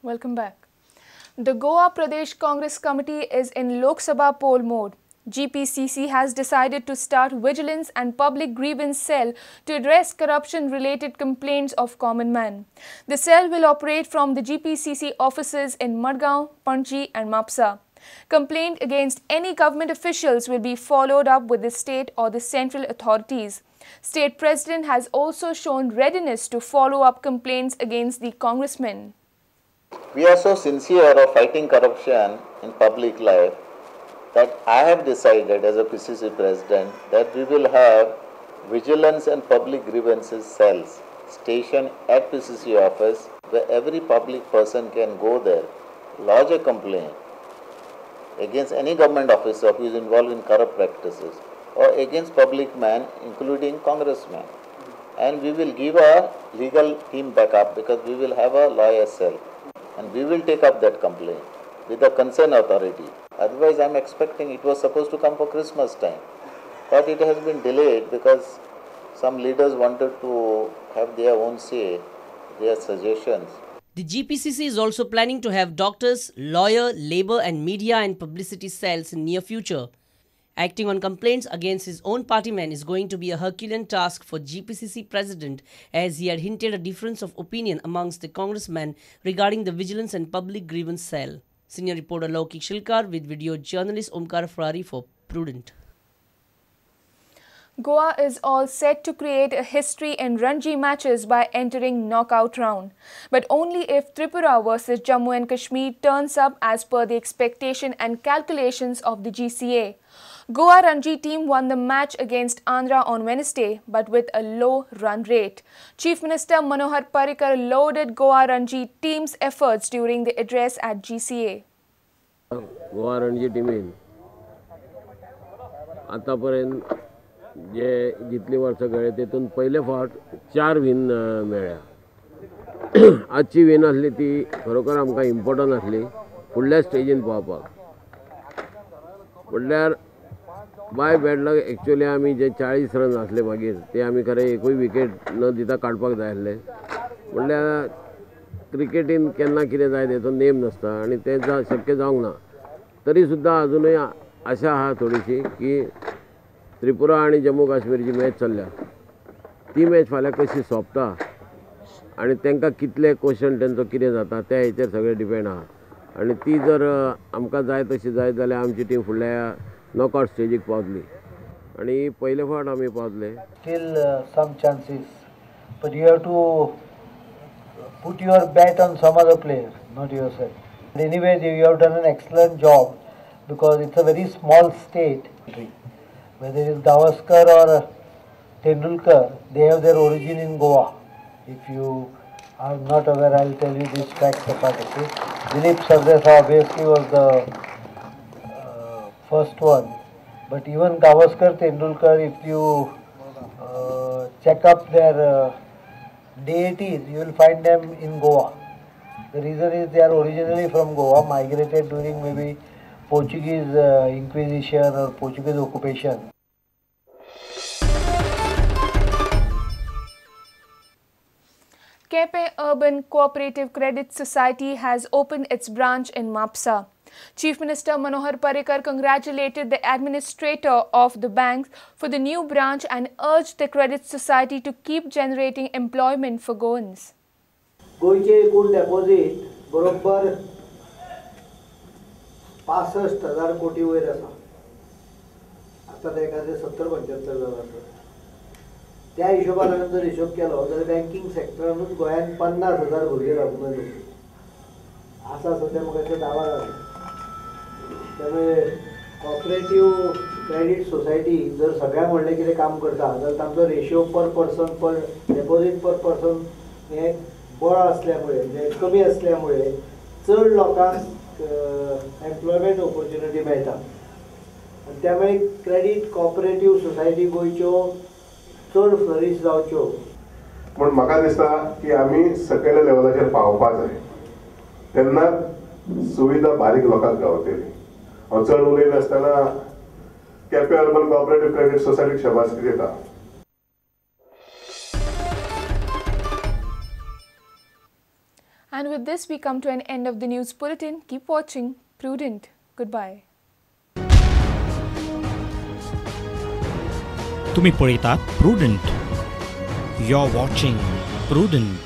Welcome back. The Goa Pradesh Congress Committee is in Lok Sabha poll mode. GPCC has decided to start Vigilance and Public Grievance cell to address corruption-related complaints of common man. The cell will operate from the GPCC offices in Madgao, Panaji and Mapusa. Complaint against any government officials will be followed up with the state or the central authorities. State President has also shown readiness to follow up complaints against the Congressmen. We are so sincere of fighting corruption in public life that I have decided as a PCC President that we will have Vigilance and Public Grievances cells stationed at PCC office where every public person can go there, lodge a complaint against any government officer who is involved in corrupt practices or against public man including congressmen. And we will give our legal team backup because we will have a lawyer cell. And we will take up that complaint with the concerned authority. Otherwise, I am expecting it was supposed to come for Christmas time. But it has been delayed because some leaders wanted to have their own say, their suggestions. The GPCC is also planning to have doctors, lawyer, labor and media and publicity cells in near future. Acting on complaints against his own partymen is going to be a Herculean task for GPCC President, as he had hinted a difference of opinion amongst the congressmen regarding the Vigilance and Public Grievance cell. Senior reporter Loki Shilkar with video journalist Omkar Ferrari for Prudent. Goa is all set to create a history in Ranji matches by entering knockout round. But only if Tripura versus Jammu and Kashmir turns up as per the expectation and calculations of the GCA. Goa Ranji team won the match against Andhra on Wednesday, but with a low run rate. Chief Minister Manohar Parrikar lauded Goa Ranji team's efforts during the address at GCA. Goa Ranji team आतापर्यंत जे जितली वर्सां घडले तेतून पहिले फावट 4 win मेळ्ळ्या. आजची win आसली ती खरोखर आमकां इम्पॉर्टंट आसली फुडल्या स्टेजीन पावपाक. म्हटल्यार बाय बॅड लक एक्चुअली आमी जे 40 रन आसले मागीर ते आमी खरें एकूय विकेट न दिता काडपाक जाय आसले. म्हटल्यार क्रिकेटीन केन्ना कितें जाय तेचो नेम नासता आनी तें शक्य जावंक ना. तरी सुद्दां अजुनूय आशा आहा थोडीशी की त्रिपुरा आणि जम्मू काश्मीरची मॅच चल्ल्या ती मॅच फाल्यां कशी सोंपता आनी तांकां कितले क्वेश्चन तेंचो कितें जाता त्या हेचेर सगळें डिपेंड आहा. आनी ती जर आमकां जाय तशी जायत जाल्यार आमची टीम फुडल्या नॉकआउट स्टेजीक पावतली आनी पयले फावट आमी पावतले. Still some chances, but you have to put your bet on some other player, not yourself. Anyway, you have done an excellent job because it's a very small state. Whether it is Gavaskar or Tendulkar, they have their origin in Goa. If you are not aware, I will tell you this fact apart. Dilip Sardesa obviously was the first one, but even Gavaskar, Tendulkar, if you check up their deities, you will find them in Goa. The reason is they are originally from Goa, migrated during maybe Portuguese Inquisition or Portuguese occupation. Kepe Urban Cooperative Credit Society has opened its branch in Mapusa. Chief Minister Manohar Parrikar congratulated the administrator of the bank for the new branch and urged the credit society to keep generating employment for Goans. गोयचे एकूण डेपॉझिट बरोबर 65,000 कोटी वयर आसा. आता एखादे 70-75,000 आसा. त्या हिशोबान हांवें जर हिशोब केलो जाल्यार बँकिंग सॅक्टरानूच गोंयांत 50,000 भुरगे लागून आसा सध्या म्हाका दावा जाता. त्यामुळे कॉपरेटिव्ह क्रेडीट सोसायटी जर सगळ्यांक व्हडलें कितें काम करता जाल्यार तांचो रेशियो पर पर्सन पर डेपॉझिट पर पर्सन हें बळ असल्यामुळे म्हणजे कमी असल्यामुळे चड लोकांक एम्प्लॉयमेंट ऑपॉर्च्युनिटी मेळटा. आनी त्यामुळे क्रेडीट कॉपरेटिव्ह सोसायटी गोंयच्यो चड फ्लरीश जावच्यो. पूण म्हाका दिसता की आमी सकयल्या लेवलाचेर पावोवपाक जाय तेन्ना सुविधा बारीक लोकांक गावतली. हांव चड उलयनासतना केपे अर्बन कॉपरेटिव्ह क्रेडीट सोसायटीक शाबासकी दिता. And with this, we come to an end of the news bulletin. Keep watching Prudent. Goodbye. तुम्ही पळयतात Prudent. You're watching Prudent.